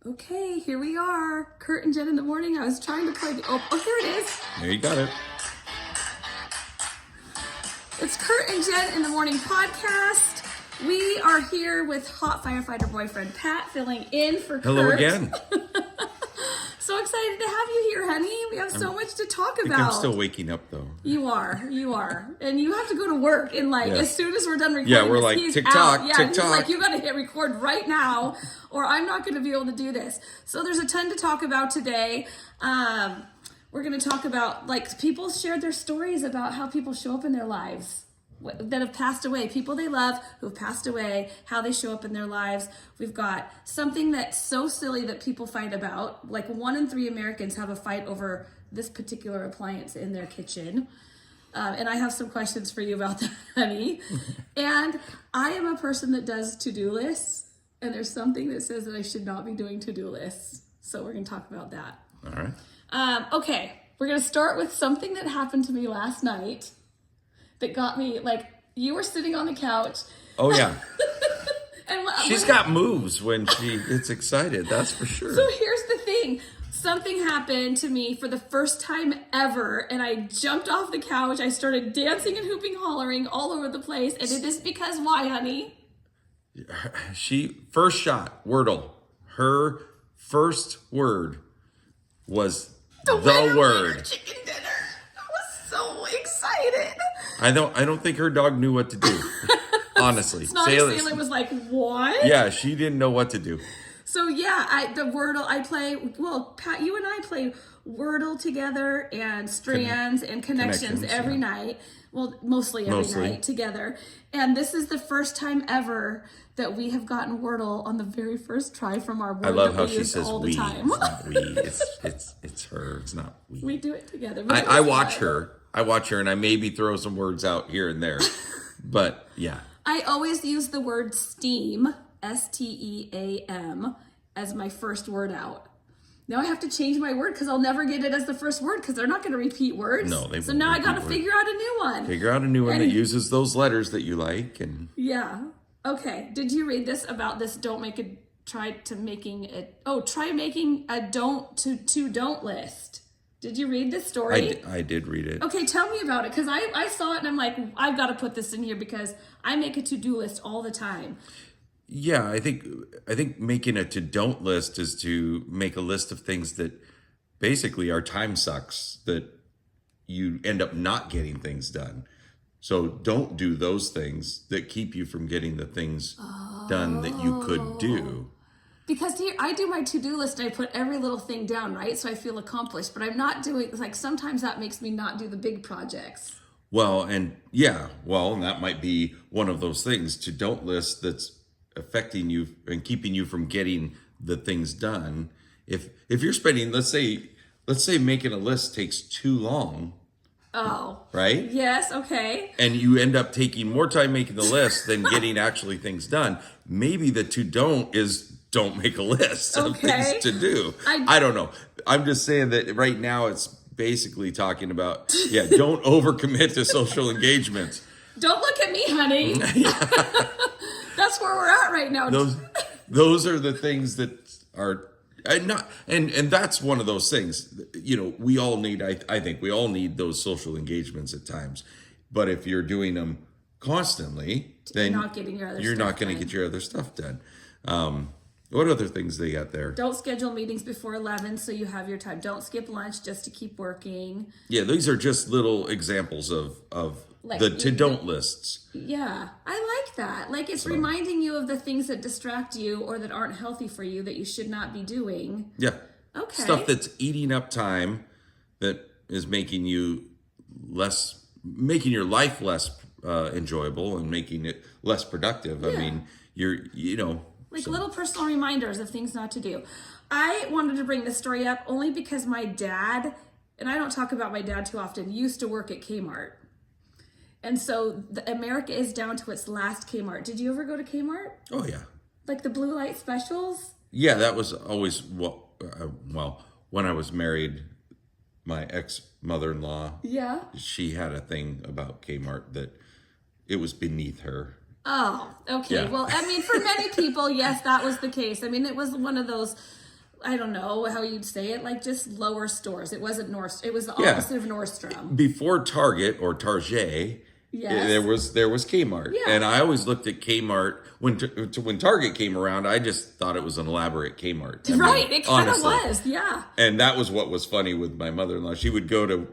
Okay, here we are. Curt and Jen in the morning. I was trying to play the... Oh, here it is. There you got it. It's Curt and Jen in the morning podcast. We are here with hot firefighter boyfriend Pat filling in for Curt. Hello again. So excited to have you here, honey. We have so much to talk about. I'm still waking up though. You are. And you have to go to work and as soon as we're done recording, yeah, we're like TikTok, out. Yeah, TikTok. He's like, you got to hit record right now or I'm not going to be able to do this. So there's a ton to talk about today. We're going to talk about people shared their stories about how people show up in their lives that have passed away, people they love who have passed away, how they show up in their lives. We've got something that's so silly that people fight about. 1 in 3 Americans have a fight over this particular appliance in their kitchen. And I have some questions for you about that, honey. And I am a person that does to-do lists, and there's something that says that I should not be doing to-do lists. So we're going to talk about that. All right. Okay, we're going to start with something that happened to me last night that got me, you were sitting on the couch. Oh, yeah. And She's got moves when she gets excited, that's for sure. So here's the thing. Something happened to me for the first time ever, and I jumped off the couch. I started dancing and hooping, hollering all over the place. And it is because why, honey? First shot, Wordle. Her first word was the word. Chicken dinner. I was so excited. I don't think her dog knew what to do. Honestly. Sailor was like, what? Yeah, she didn't know what to do. So yeah, the Wordle I play, Pat, you and I play Wordle together and Strands and Connections every night. Well, mostly every night together. And this is the first time ever that we have gotten Wordle on the very first try from our board. I love how she says all we. The time. It's not we. It's her. It's not we. We do it together. I watch her. And I maybe throw some words out here and there. But yeah. I always use the word STEAM, STEAM, as my first word out. Now I have to change my word because I'll never get it as the first word because they're not going to repeat words. No, they won't. So now I got to figure out a new one. Figure out a new one that uses those letters that you like. And yeah. Okay. Did you read this about this? Try making a don't list. Did you read this story? I did read it. Okay, tell me about it because I saw it and I'm like, I've got to put this in here because I make a to-do list all the time. Yeah, I think making a to-don't list is to make a list of things that basically are time sucks that you end up not getting things done. So don't do those things that keep you from getting the things done that you could do. Because here, I do my to-do list and I put every little thing down, right? So I feel accomplished, but I'm not doing, sometimes that makes me not do the big projects. And that might be one of those things, to-don't list that's affecting you and keeping you from getting the things done. If you're spending, let's say making a list takes too long. Oh. Right? Yes, okay. And you end up taking more time making the list than getting actually things done. Maybe the to-don't is don't make a list of things to do. I don't know. I'm just saying that right now it's basically talking about, don't overcommit to social engagement. Don't look at me, honey. That's where we're at right now. Those are the things that are not, and that's one of those things, we all need, I think we all need those social engagements at times. But if you're doing them constantly, then you're not going to get your other stuff done. What other things they got there? Don't schedule meetings before 11 so you have your time. Don't skip lunch just to keep working. Yeah, these are just little examples of the to-don't lists. Yeah, I like that. It's reminding you of the things that distract you or that aren't healthy for you that you should not be doing. Yeah. Okay. Stuff that's eating up time that is making your life less enjoyable and making it less productive. Yeah. I mean, little personal reminders of things not to do. I wanted to bring this story up only because my dad, and I don't talk about my dad too often, used to work at K-Mart. And so America is down to its last K-Mart. Did you ever go to K-Mart? Oh, yeah. The blue light specials? Yeah, that was always, when I was married, my ex-mother-in-law, she had a thing about K-Mart that it was beneath her. Oh, okay. Yeah. Well, I mean, for many people, yes, that was the case. I mean, it was one of those I don't know how you'd say it, like just lower stores. It wasn't It was the opposite of Nordstrom. Before Target or Target, there was K-Mart. Yeah. And I always looked at K-Mart when Target came around. I just thought it was an elaborate K-Mart. Right, it kind of was, yeah. And that was what was funny with my mother-in-law. She would go to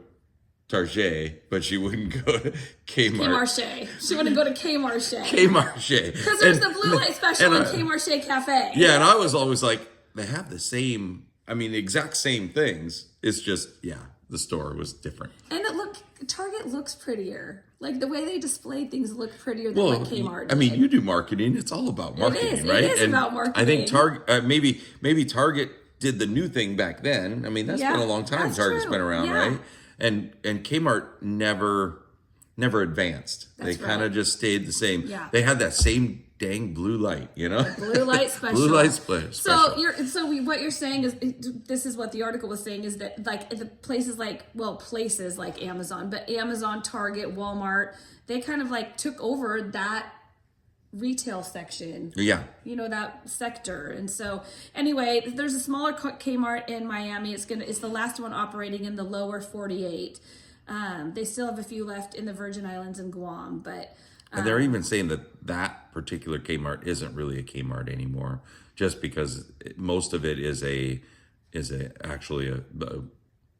Target, but she wouldn't go to K-Mart. K-Marché. She wouldn't go to K-Marché. K-Marché. Because there's the blue light special in K-Marché Cafe. Yeah, and I was always like, they have the same, the exact same things. It's just, the store was different. And Target looks prettier. Like the way they displayed things look prettier than what Kmart did. You do marketing. It's all about marketing, right? It is about marketing. I think Target, maybe Target did the new thing back then. That's been a long time. Target's been around, right? And Kmart never advanced. They kind of just stayed the same. Yeah. They had that same dang blue light, Blue light special. Blue light special. So what you're saying is, this is what the article was saying, is that like the places like Amazon, but Amazon, Target, Walmart, they kind of like took over that retail section. Yeah. That sector. And so anyway, there's a smaller Kmart in Miami. It's the last one operating in the lower 48. They still have a few left in the Virgin Islands and Guam, but and they're even saying that particular Kmart isn't really a Kmart anymore, just because most of it is actually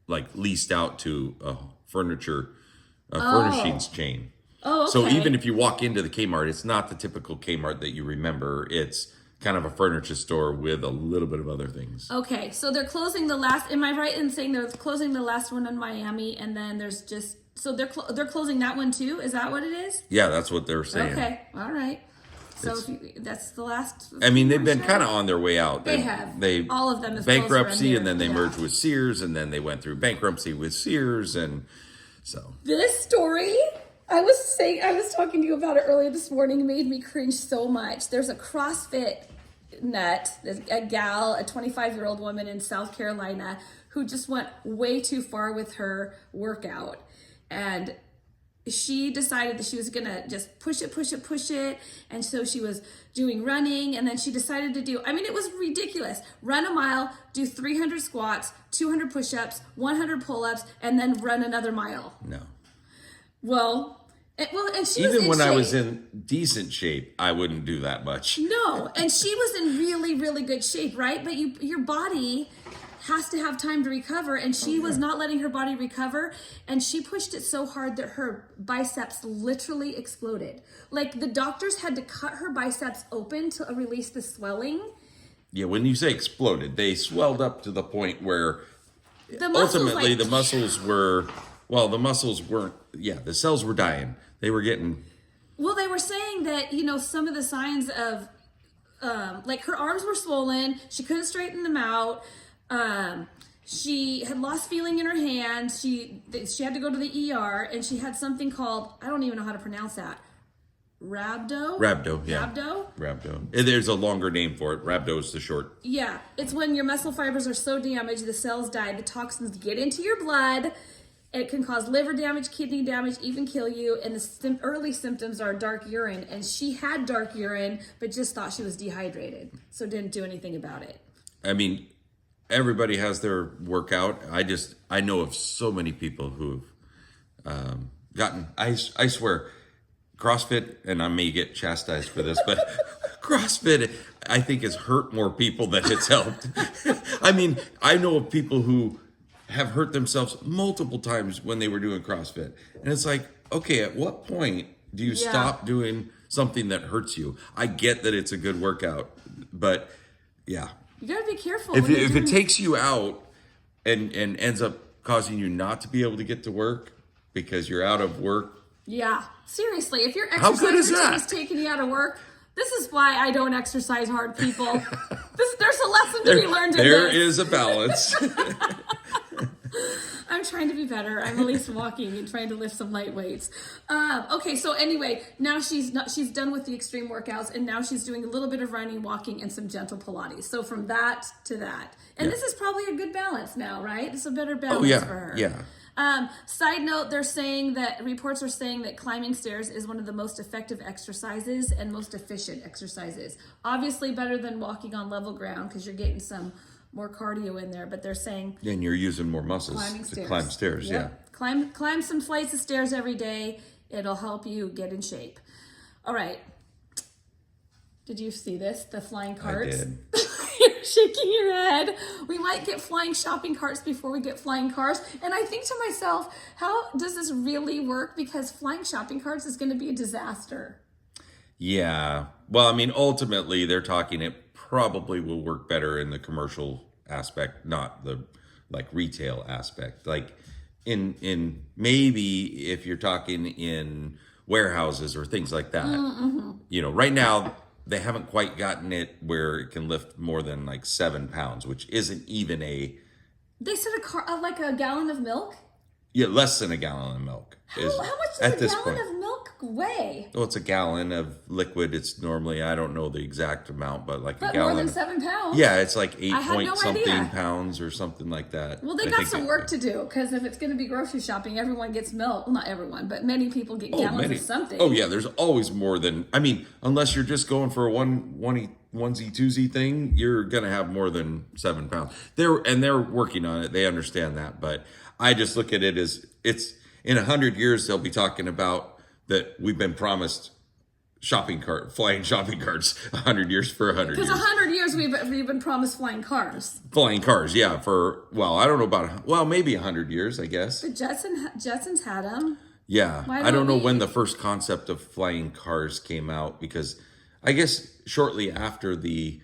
like leased out to a furnishings chain. Oh, okay. So even if you walk into the Kmart, it's not the typical Kmart that you remember. It's kind of a furniture store with a little bit of other things. Okay, so they're closing the last. Am I right in saying they're closing the last one in Miami, and then there's just they're closing that one too? Is that what it is? Yeah, that's what they're saying. Okay, all right. So that's the last. They've been kind of on their way out. They have. All of them is bankruptcy, and then they merged with Sears, and then they went through bankruptcy with Sears, and so this story. I was talking to you about it earlier this morning. Made me cringe so much. There's a CrossFit nut, a gal, a 25-year-old woman in South Carolina who just went way too far with her workout. And she decided that she was going to just push it. And so she was doing running, and then she decided to do, it was ridiculous. Run a mile, do 300 squats, 200 push-ups, 100 pull-ups, and then run another mile. No. And she even was in when shape. I was in decent shape, I wouldn't do that much. No, and she was in really, really good shape, right? But your body has to have time to recover, and she was not letting her body recover, and she pushed it so hard that her biceps literally exploded. Like the doctors had to cut her biceps open to release the swelling. Yeah, when you say exploded, they swelled up to the point where ultimately the muscles were. Well, the muscles weren't, the cells were dying. They were getting... Well, they were saying that, some of the signs of, her arms were swollen. She couldn't straighten them out. She had lost feeling in her hands. She had to go to the ER, and she had something called, I don't even know how to pronounce that. Rhabdo? Rhabdo. There's a longer name for it. Rhabdo is the short. Yeah. It's when your muscle fibers are so damaged, the cells die, the toxins get into your blood. It can cause liver damage, kidney damage, even kill you. And the early symptoms are dark urine. And she had dark urine, but just thought she was dehydrated. So didn't do anything about it. Everybody has their workout. I know of so many people who've gotten, I swear, CrossFit, and I may get chastised for this, but CrossFit, I think, has hurt more people than it's helped. I know of people who have hurt themselves multiple times when they were doing CrossFit. And it's like, okay, at what point do you stop doing something that hurts you? I get that it's a good workout, but yeah. You gotta be careful. If it takes you out and ends up causing you not to be able to get to work because you're out of work. Yeah, seriously, if your exercise routine is taking you out of work, this is why I don't exercise hard, people. There's a lesson to be learned in this. There is a balance. I'm trying to be better. I'm at least walking and trying to lift some light weights. Okay, so anyway, now she's done with the extreme workouts, and now she's doing a little bit of running, walking, and some gentle Pilates. So from that to that. And this is probably a good balance now, right? It's a better balance for her. Yeah. Side note, reports are saying that climbing stairs is one of the most effective exercises and most efficient exercises. Obviously better than walking on level ground because you're getting some more cardio in there. But they're saying and you're using more muscles climbing to stairs. climb stairs. Yep. Climb some flights of stairs every day. It'll help you get in shape. All right. Did you see this? The flying carts? I did. You're shaking your head. We might get flying shopping carts before we get flying cars. And I think to myself, how does this really work? Because flying shopping carts is going to be a disaster. Yeah. Well, I mean, ultimately, they're talking it probably will work better in the commercial aspect, not the like retail aspect. Like in maybe if you're talking in warehouses or things like that, you know, right now they haven't quite gotten it where it can lift more than like 7 pounds, which isn't even They said like a gallon of milk. less than a gallon of milk. How much does a gallon of milk weigh? Well, it's a gallon of liquid. It's normally, I don't know the exact amount, but like But a gallon. more than 7 pounds. Yeah, it's like 8 had point no something idea. pounds or something like that. Well, they got some work to do, because if it's going to be grocery shopping, everyone gets milk. Well, not everyone, but many people get gallons of something. Oh, yeah, there's always more than, I mean, unless you're just going for a onesie, twosie thing, you're going to have more than 7 pounds. They're working on it. They understand that. But I just look at it as it's in 100 years, they'll be talking about that we've been promised flying shopping carts 100 years for 100 years. Because 100 years we've been promised flying cars. Flying cars, yeah, I don't know about, maybe 100 years, I guess. The Jetsons had them. Yeah, Why I don't know don't we? when the first concept of flying cars came out, because I guess shortly after the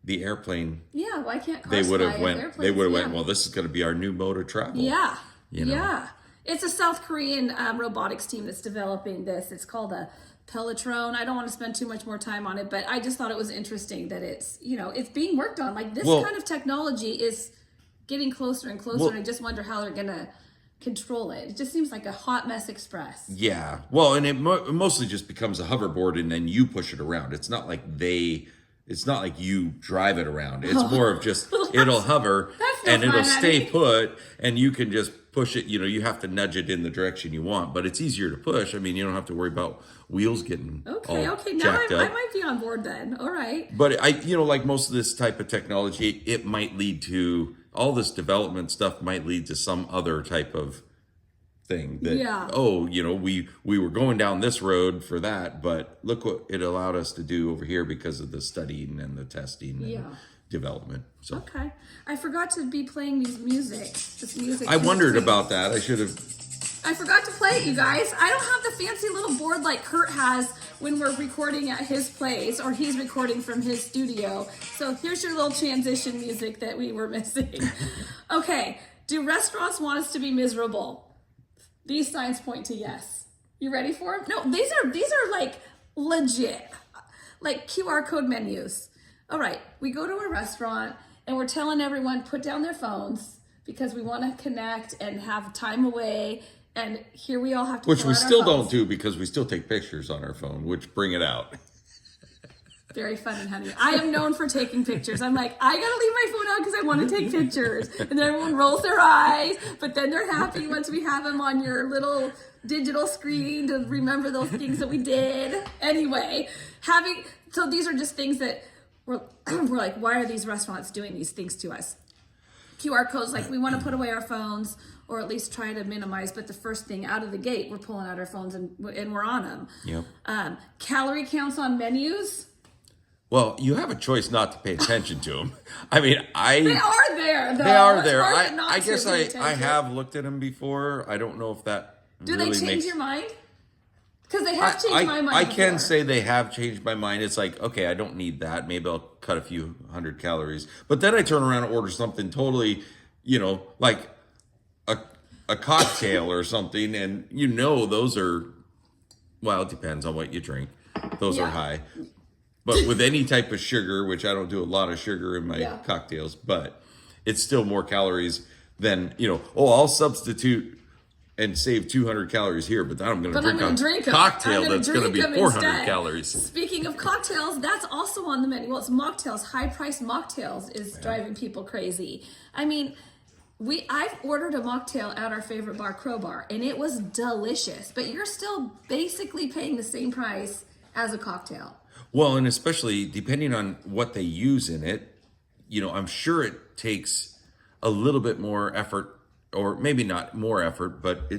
airplane, Yeah, why can't cars they would have fly if went, airplanes- well, this is going to be our new mode of travel. Yeah. You know? Yeah. It's a South Korean robotics team that's developing this. It's called a Pelotron. I don't want to spend too much more time on it, but I just thought it was interesting that it's, it's being worked on. Like this kind of technology is getting closer and closer, and I just wonder how they're going to control it. It just seems like a hot mess express. Yeah. Well, and it mostly just becomes a hoverboard and then you push it around. It's not like you drive it around. It's more of just, it'll hover and it'll stay put, and you can just push it. You have to nudge it in the direction you want, but it's easier to push. I mean, you don't have to worry about wheels getting Okay. Now jacked up. I might be on board then. All right. But like most of this type of technology, it might lead to, all this development stuff might lead to some other type of thing that, we were going down this road for that, but look what it allowed us to do over here because of the studying and the testing and development. So Okay. I forgot to be playing this music. I wondered about that. I forgot to play it, you guys. I don't have the fancy little board like Curt has when we're recording at his place, or he's recording from his studio. So here's your little transition music that we were missing. Okay. Do restaurants want us to be miserable? These signs point to yes. You ready for them? No, these are like legit, like QR code menus. All right, we go to a restaurant and we're telling everyone put down their phones because we want to connect and have time away. And here we all have to. Which pull we out our still phones. don't do, because we still take pictures on our phone, which bring it out. Very funny, honey. I am known for taking pictures. I'm like, I gotta leave my phone out because I want to take pictures. And then everyone rolls their eyes, but then they're happy once we have them on your little digital screen to remember those things that we did. Anyway, so these are just things that we're like, why are these restaurants doing these things to us? QR codes, like we want to put away our phones, or at least try to minimize, but the first thing out of the gate, we're pulling out our phones and we're on them. Yep. Calorie counts on menus. Well, you have a choice not to pay attention to them. I mean, They are there, though. They are there. It's hard not I to guess pay I attention. have looked at them before. I don't know if that Do really they change makes... your mind? Because they have changed my mind I before. can say they have changed my mind. It's like, okay, I don't need that. Maybe I'll cut a few hundred calories. But then I turn around and order something totally, like a cocktail or something. And those are, well, it depends on what you drink. Those are high. But with any type of sugar, which I don't do a lot of sugar in my cocktails, but it's still more calories than, I'll substitute and save 200 calories here, but then I'm going to drink a cocktail that's going to be 400 calories. Speaking of cocktails, that's also on the menu. Well, it's mocktails. High-priced mocktails is driving people crazy. I mean, I've ordered a mocktail at our favorite bar, Crowbar, and it was delicious, but you're still basically paying the same price as a cocktail. Well, and especially depending on what they use in it, I'm sure it takes a little bit more effort, or maybe not more effort, but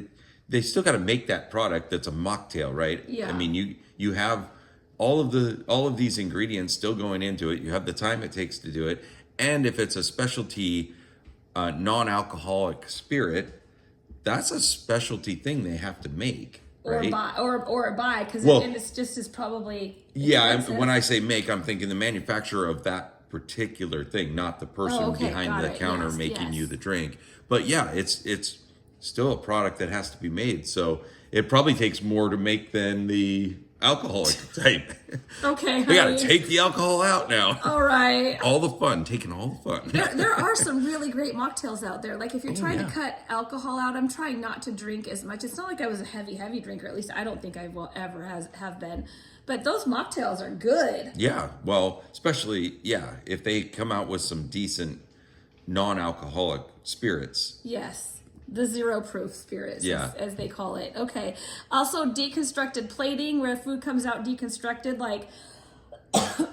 they still got to make that product that's a mocktail, right? Yeah. I mean, you have all of these ingredients still going into it. You have the time it takes to do it, and if it's a specialty non-alcoholic spirit, that's a specialty thing they have to make, right? Or buy, because it's just as probably expensive. When I say make, I'm thinking the manufacturer of that particular thing, not the person behind the counter making you the drink. But yeah, it's still a product that has to be made, so it probably takes more to make than the alcoholic type. Okay, we got to take the alcohol out now. All right. All the fun, taking all the fun. There are some really great mocktails out there. Like if you're trying to cut alcohol out, I'm trying not to drink as much. It's not like I was a heavy drinker. At least I don't think I will ever have been. But those mocktails are good. Yeah, well, especially if they come out with some decent non-alcoholic spirits. Yes. The zero proof spirits, as they call it. Okay. Also, deconstructed plating, where food comes out deconstructed. Like,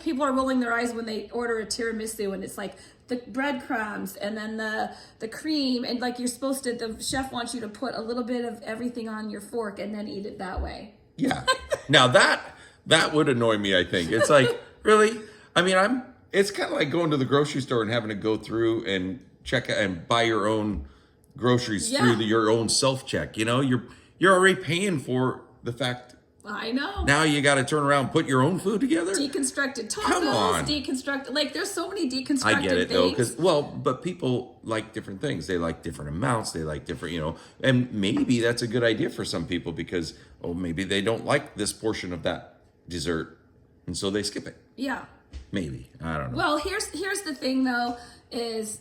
people are rolling their eyes when they order a tiramisu, and it's like the breadcrumbs and then the cream, and like the chef wants you to put a little bit of everything on your fork and then eat it that way. Yeah. Now that would annoy me, I think. It's like, really? I mean, it's kind of like going to the grocery store and having to go through and check and buy your own groceries through your own self-check. You're already paying for the fact. I know. Now you got to turn around and put your own food together. Deconstructed tacos. Come on. Like there's so many deconstructed things. I get it though, but people like different things. They like different amounts. They like different, and maybe that's a good idea for some people because maybe they don't like this portion of that dessert, and so they skip it. Yeah. Maybe, I don't know. Well, here's the thing though is.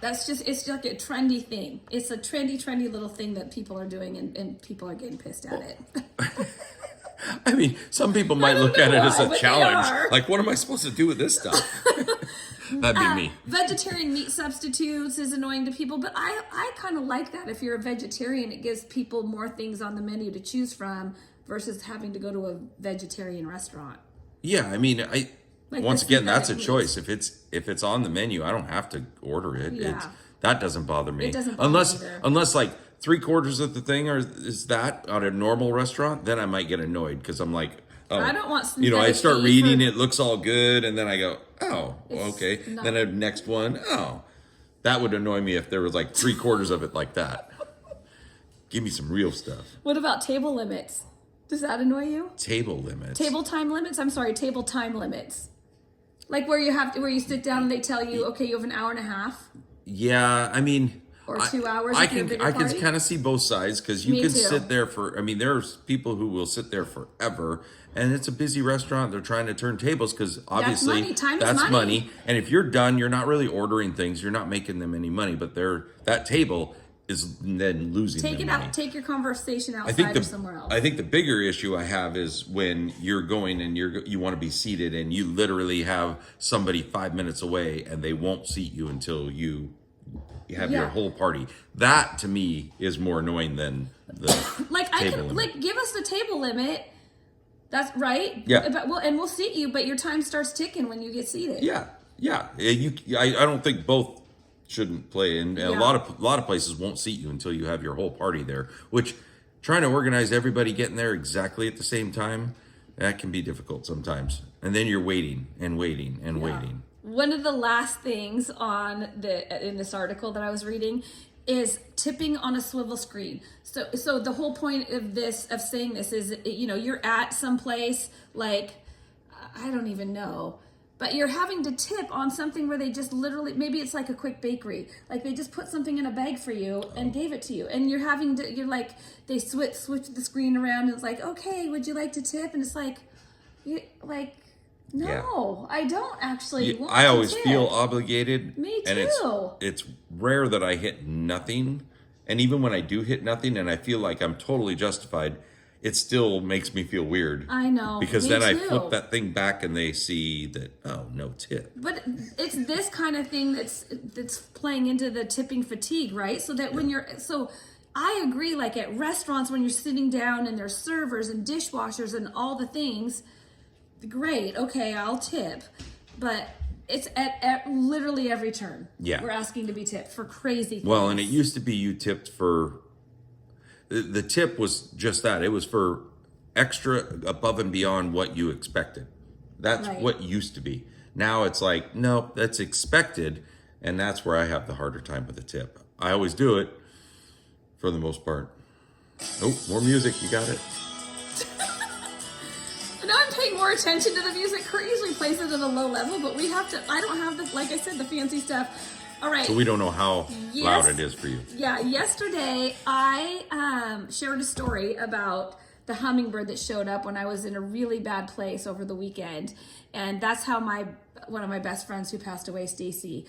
It's like a trendy thing. It's a trendy little thing that people are doing and people are getting pissed at it. I mean, some people might look at it as a challenge. Like, what am I supposed to do with this stuff? That'd be me. Vegetarian meat substitutes is annoying to people, but I kind of like that. If you're a vegetarian, it gives people more things on the menu to choose from versus having to go to a vegetarian restaurant. Yeah, I mean, once again, that's a choice. If it's on the menu, I don't have to order it. Yeah. That doesn't bother me. It doesn't bother me either. Unless like 3/4 of the thing is that on a normal restaurant, then I might get annoyed because I'm like, I don't want some. I start reading, it looks all good, and then I go, okay. Then the next one, that would annoy me if there was like 3/4 of it like that. Give me some real stuff. What about table limits? Does that annoy you? Table limits. Table time limits. I'm sorry, table time limits. Like where you sit down and they tell you, okay, you have an hour and a half. Yeah, I mean, or 2 hours. I can kind of see both sides because you can sit there for. I mean, there's people who will sit there forever, and it's a busy restaurant. They're trying to turn tables because obviously that's money. And if you're done, you're not really ordering things. You're not making them any money. But that table is then losing. Money. Take your conversation outside or somewhere else. I think the bigger issue I have is when you're going and you want to be seated and you literally have somebody 5 minutes away and they won't seat you until you have your whole party. That to me is more annoying than the table limit. Give us the table limit. That's right. Yeah. But we'll seat you, but your time starts ticking when you get seated. Yeah. I don't think both shouldn't play, and a lot of places won't seat you until you have your whole party there, which trying to organize everybody getting there exactly at the same time, that can be difficult sometimes, and then you're waiting and waiting and waiting. One of the last things in this article that I was reading is tipping on a swivel screen. So the whole point of saying this is, you're at some place like, I don't even know, but you're having to tip on something where they just literally, maybe it's like a quick bakery. Like they just put something in a bag for you and gave it to you. And you're like, they switch the screen around and it's like, okay, would you like to tip? And it's like, no, I don't actually want to I always tip. feel obligated. Me too. And it's rare that I hit nothing. And even when I do hit nothing and I feel like I'm totally justified, it still makes me feel weird. I know. Because then I flip that thing back and they see that, no tip. But it's this kind of thing that's playing into the tipping fatigue, right? So that so I agree, like at restaurants when you're sitting down and there's servers and dishwashers and all the things, great, okay, I'll tip. But It's at literally every turn. Yeah. We're asking to be tipped for crazy things. Well, and it used to be you tipped for, the tip was just that. It was for extra above and beyond what you expected. That's Right. what used to be. Now it's like, no, that's expected. And that's where I have the harder time with the tip. I always do it for the most part. Oh, more music. You got it. Now I'm paying more attention to the music. Kurt usually plays it at a low level, but I don't have the, like I said, the fancy stuff. All right. So we don't know how loud it is for you. Yeah, yesterday I shared a story about the hummingbird that showed up when I was in a really bad place over the weekend. And that's how one of my best friends who passed away, Stacy,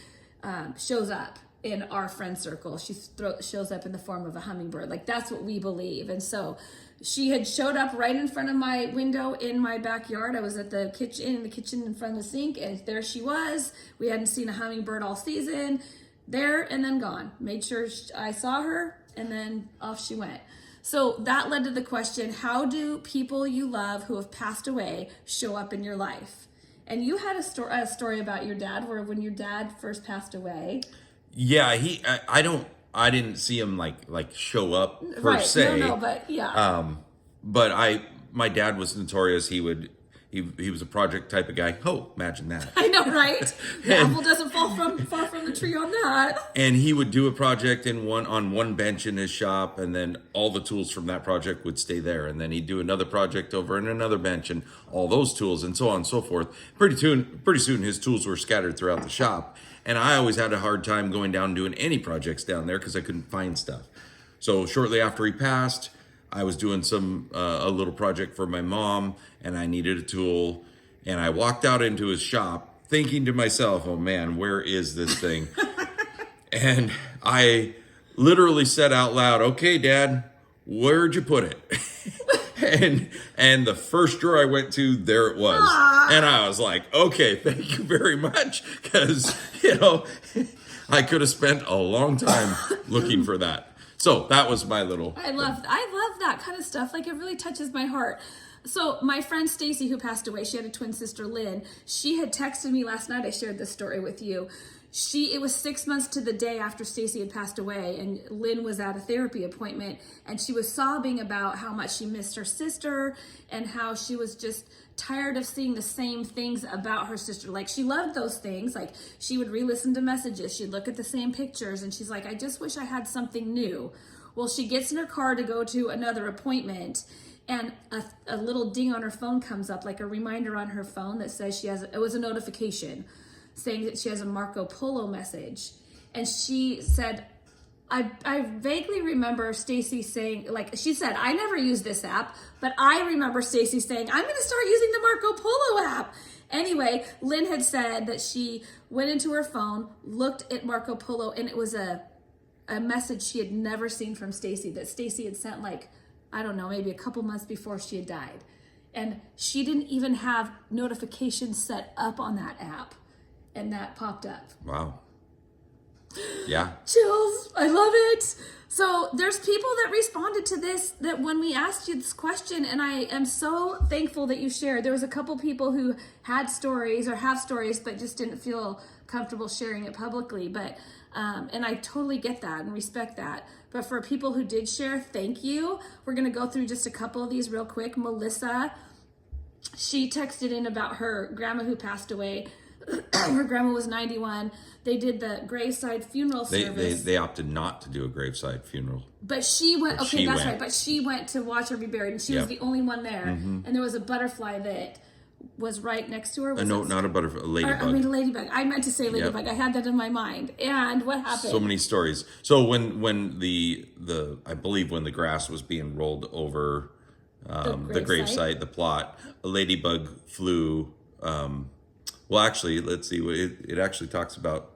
shows up in our friend circle. She shows up in the form of a hummingbird. Like, that's what we believe. And so she had showed up right in front of my window in my backyard. I was at the kitchen in front of the sink, and there she was. We hadn't seen a hummingbird all season. There and then gone. Made sure I saw her, and then off she went. So that led to the question, how do people you love who have passed away show up in your life? And you had a story about your dad, where when your dad first passed away. Yeah, I didn't see him like show up per se. No, but yeah. But my dad was notorious. He was a project type of guy. Oh, imagine that. I know, right? The apple doesn't fall far from the tree on that. And he would do a project on one bench in his shop, and then all the tools from that project would stay there. And then he'd do another project over in another bench, and all those tools, and so on and so forth. Pretty soon his tools were scattered throughout the shop. And I always had a hard time going down and doing any projects down there because I couldn't find stuff. So shortly after he passed, I was doing a little project for my mom, and I needed a tool. And I walked out into his shop thinking to myself, oh man, where is this thing? And I literally said out loud, okay, Dad, where'd you put it? and the first drawer I went to, there it was. Aww. And I was like, okay, thank you very much. Because, I could have spent a long time looking for that. So that was my little. I love that kind of stuff. Like, it really touches my heart. So my friend Stacy, who passed away, she had a twin sister, Lynn. She had texted me last night. I shared this story with you. It was 6 months to the day after Stacy had passed away, and Lynn was at a therapy appointment, and she was sobbing about how much she missed her sister and how she was just tired of seeing the same things about her sister. Like, she loved those things. Like, she would re-listen to messages. She'd look at the same pictures, and she's like, I just wish I had something new. Well, she gets in her car to go to another appointment, and a little ding on her phone comes up, like a reminder on her phone that says it was a notification saying that she has a Marco Polo message. And she said, I vaguely remember Stacy saying, like, she said, I never use this app, but I remember Stacy saying, I'm going to start using the Marco Polo app. Anyway, Lynn had said that she went into her phone, looked at Marco Polo, and it was a message she had never seen from Stacy, that Stacy had sent, like, I don't know, maybe a couple months before she had died. And she didn't even have notifications set up on that app. And that popped up. Wow. Yeah. Chills. I love it. So there's people that responded to this, that when we asked you this question, and I am so thankful that you shared. There was a couple people who had stories or have stories, but just didn't feel comfortable sharing it publicly. But and I totally get that and respect that. But for people who did share, thank you. We're going to go through just a couple of these real quick. Melissa, she texted in about her grandma who passed away. Her grandma was 91. They did the graveside funeral service. They opted not to do a graveside funeral. But she went. Okay, that's right. But she went to watch her be buried, and she was the only one there. Mm-hmm. And there was a butterfly that was right next to her. No, not a butterfly, a ladybug. I mean, a ladybug. I meant to say ladybug. Yep. I had that in my mind. And what happened? So many stories. So when the I believe when the grass was being rolled over the gravesite, the plot, a ladybug flew. Well, actually, let's see. It actually talks about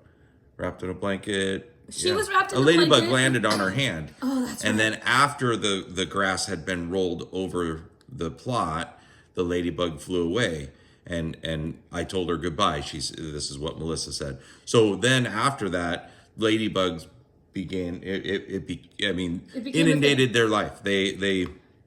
wrapped in a blanket. She was wrapped in a blanket. A ladybug landed on her hand. Oh, that's right. And then after the grass had been rolled over the plot, the ladybug flew away. And I told her goodbye. This is what Melissa said. So then after that, ladybugs began. It inundated their life. They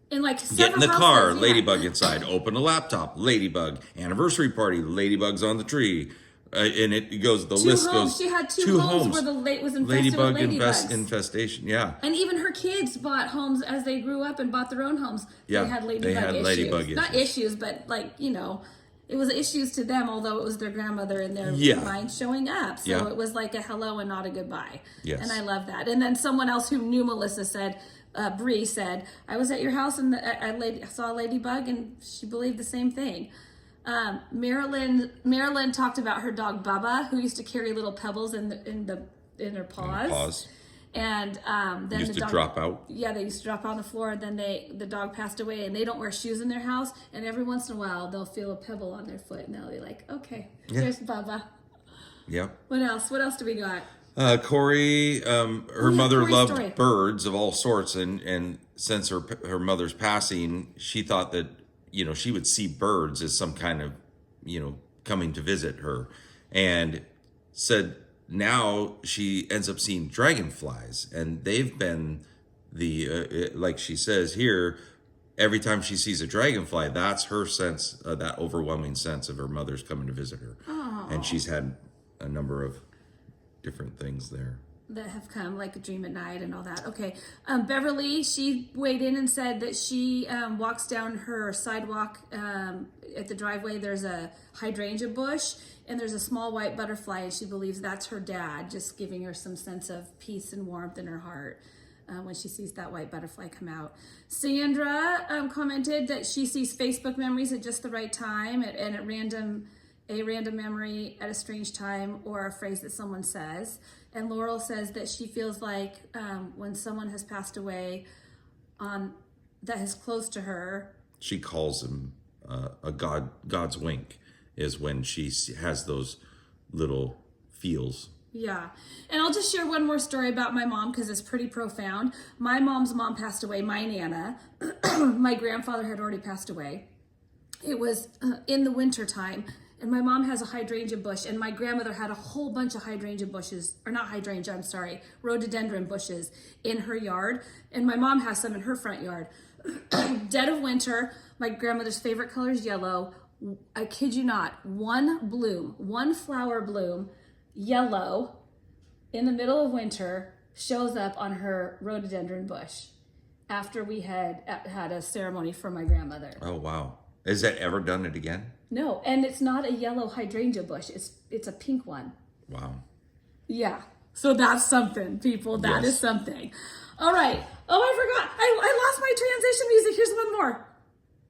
get in the car, ladybug inside, open a laptop, ladybug, anniversary party, ladybugs on the tree, and it goes. The Two list homes. goes. She had two homes where the lake was infested with ladybugs. Infestation. Yeah. And even her kids bought homes as they grew up and bought their own homes. Yeah, they had ladybug issues. Not issues, but it was issues to them, although it was their grandmother in their mind showing up. So it was like a hello and not a goodbye. Yes. And I love that. And then someone else who knew Melissa said, Bree said, I was at your house and I saw a ladybug, and she believed the same thing. Marilyn talked about her dog Bubba, who used to carry little pebbles in her paws. And then used the dog, to drop out. Yeah, they used to drop on the floor, and then the dog passed away, and they don't wear shoes in their house, and every once in a while they'll feel a pebble on their foot, and they'll be like, okay, there's Bubba. Yep. What else? What else do we got? Corey, her mother Corey's loved story. birds of all sorts, and since her mother's passing, she thought that she would see birds as some kind of coming to visit her, and said now she ends up seeing dragonflies, and they've been like she says here, every time she sees a dragonfly, that's her sense, that overwhelming sense of her mother's coming to visit her. Aww. And she's had a number of different things there that have come, like a dream at night and all that. Okay. Beverly, she weighed in and said that she walks down her sidewalk at the driveway. There's a hydrangea bush and there's a small white butterfly, and she believes that's her dad, just giving her some sense of peace and warmth in her heart when she sees that white butterfly come out. Sandra commented that she sees Facebook memories at just the right time and at a random memory at a strange time, or a phrase that someone says. And Laurel says that she feels like when someone has passed away that is close to her, she calls him a God's wink, is when she has those little feels. Yeah. And I'll just share one more story about my mom because it's pretty profound. My mom's mom passed away, my Nana. My grandfather had already passed away. It was in the winter time. And my mom has a hydrangea bush, and my grandmother had a whole bunch of hydrangea bushes, or not hydrangea, I'm sorry, rhododendron bushes in her yard. And my mom has some in her front yard. Dead of winter, my grandmother's favorite color is yellow. I kid you not, one flower bloom, yellow, in the middle of winter, shows up on her rhododendron bush after we had a ceremony for my grandmother. Oh, wow. Has that ever done it again? No, and it's not a yellow hydrangea bush. It's a pink one. Wow. Yeah. So that's something, people. That is something. All right. Oh, I forgot. I lost my transition music. Here's one more.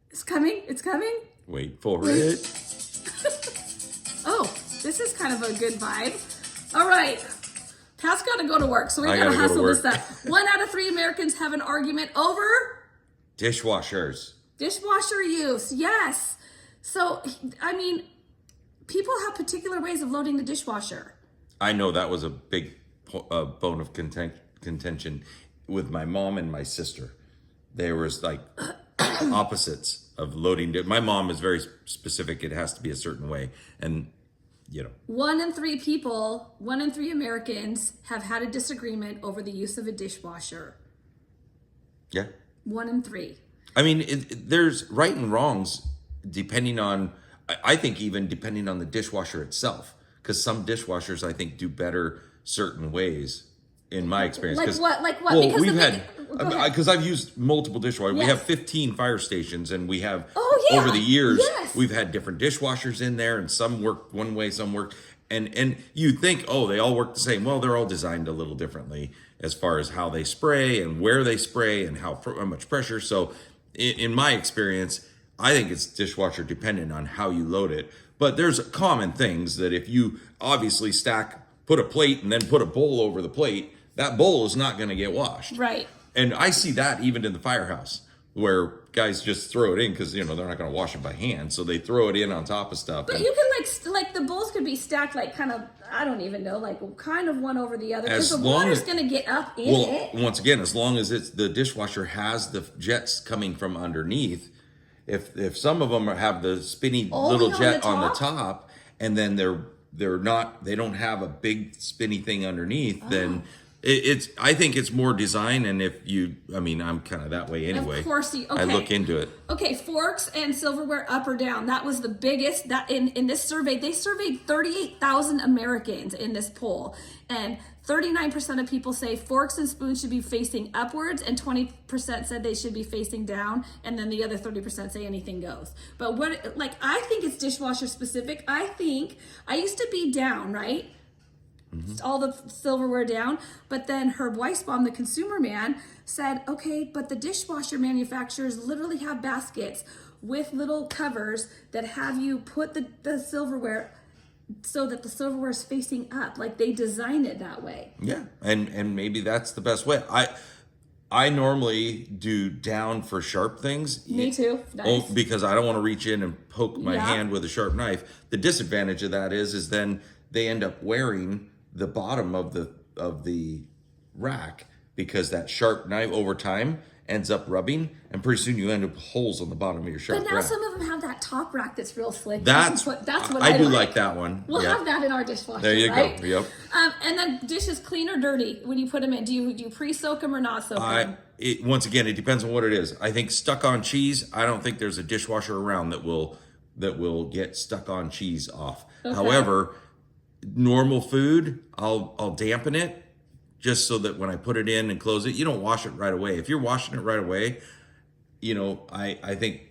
It's coming. It's coming. Wait for it. Oh, this is kind of a good vibe. All right. Pat's got to go to work, so we got to hustle this up. 1 out of 3 Americans have an argument over dishwashers. Dishwasher use. Yes. So, I mean, people have particular ways of loading the dishwasher. I know that was a big bone of contention with my mom and my sister. There was like opposites of loading. My mom is very specific. It has to be a certain way. And, 1 in 3 Americans have had a disagreement over the use of a dishwasher. Yeah. 1 in 3. I mean, there's right and wrongs depending on, I think even depending on the dishwasher itself. Because some dishwashers, I think, do better certain ways, in my experience. Like what? Well, because I've used multiple dishwashers. Yes. We have 15 fire stations, and we have, over the years, we've had different dishwashers in there, and some work one way, some work. And you think, they all work the same. Well, they're all designed a little differently as far as how they spray and where they spray and how much pressure. So in my experience, I think it's dishwasher dependent on how you load it. But there's common things that if you obviously put a plate and then put a bowl over the plate, that bowl is not going to get washed. Right. And I see that even in the firehouse where guys just throw it in because, they're not going to wash it by hand. So they throw it in on top of stuff. But you can like the bowls could be stacked like kind of, I don't even know, like kind of one over the other. Because the water's going to get up in it. Once again, as long as the dishwasher has the jets coming from underneath, if some of them have the spinny little jet on the top, and then they don't have a big spinny thing underneath, then I think it's more design, and if you, I mean, I'm kind of that way anyway. Of course you, okay. I look into it. Okay, forks and silverware up or down. That was the biggest, that in this survey, they surveyed 38,000 Americans in this poll. And 39% of people say forks and spoons should be facing upwards, and 20% said they should be facing down, and then the other 30% say anything goes. But what, like, I think it's dishwasher specific. I used to be down, right? All the silverware down, but then Herb Weisbaum, the consumer man, said, okay, but the dishwasher manufacturers literally have baskets with little covers that have you put the silverware so that the silverware is facing up, like they design it that way. Yeah, and maybe that's the best way. I normally do down for sharp things. Me too. Nice. Oh, because I don't want to reach in and poke my hand with a sharp knife. The disadvantage of that is then they end up wearing the bottom of the rack, because that sharp knife over time ends up rubbing, and pretty soon you end up with holes on the bottom of your sharp rack. But now some of them have that top rack that's real slick. That's what I do like that one. We'll have that in our dishwasher. There you right? go. Yep. And then dishes clean or dirty when you put them in. Do you pre-soak them or not soak them? Once again, it depends on what it is. I think stuck on cheese, I don't think there's a dishwasher around that will get stuck on cheese off. Okay. However, normal food, I'll dampen it just so that when I put it in and close it, you don't wash it right away. If you're washing it right away, I think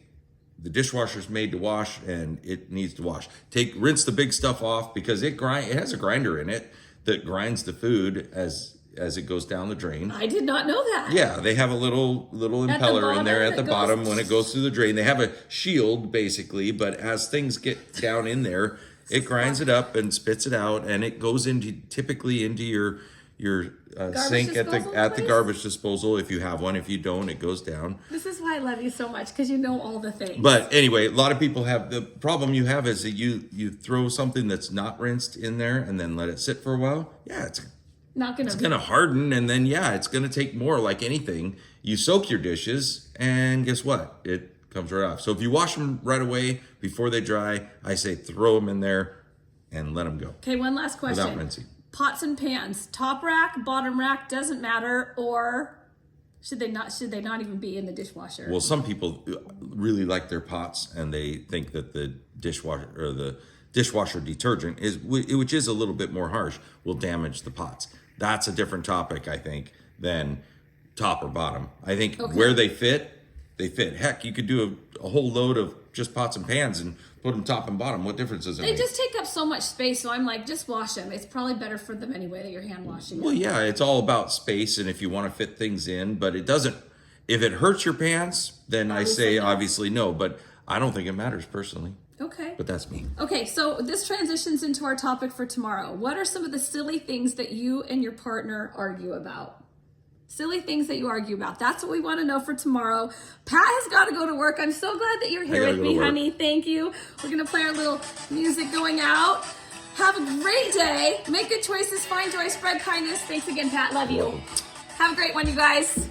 the dishwasher's made to wash, and it needs to wash. Rinse the big stuff off, because it has a grinder in it that grinds the food as it goes down the drain. I did not know that. Yeah, they have a little impeller in there at the bottom when it goes through the drain. They have a shield basically, but as things get down in there, it grinds it up and spits it out, and it goes typically into your sink at the garbage disposal if you have one. If you don't, it goes down. This is why I love you so much, because you know all the things. But anyway, a lot of people have the problem you have is that you throw something that's not rinsed in there and then let it sit for a while. Yeah, it's gonna harden, and then it's gonna take more. Like anything, you soak your dishes, and guess what? It comes right off. So if you wash them right away before they dry, I say throw them in there and let them go. Okay, one last question. Without rinsing. Pots and pans, top rack, bottom rack, doesn't matter, or should they not even be in the dishwasher? Well, some people really like their pots, and they think that the dishwasher detergent which is a little bit more harsh, will damage the pots. That's a different topic, I think, than top or bottom. I think where they fit. Heck, you could do a whole load of just pots and pans and put them top and bottom. What difference does it make? They just take up so much space, so I'm like, just wash them. It's probably better for them anyway that you're hand washing them. Well, yeah, it's all about space, and if you want to fit things in, but it doesn't. If it hurts your pants, then obviously no, but I don't think it matters personally. Okay. But that's me. Okay, so this transitions into our topic for tomorrow. What are some of the silly things that you and your partner argue about? Silly things that you argue about. That's what we want to know for tomorrow. Pat has got to go to work. I'm so glad that you're here with me, honey. Thank you. We're going to play our little music going out. Have a great day. Make good choices. Find joy. Spread kindness. Thanks again, Pat. Love you. Have a great one, you guys.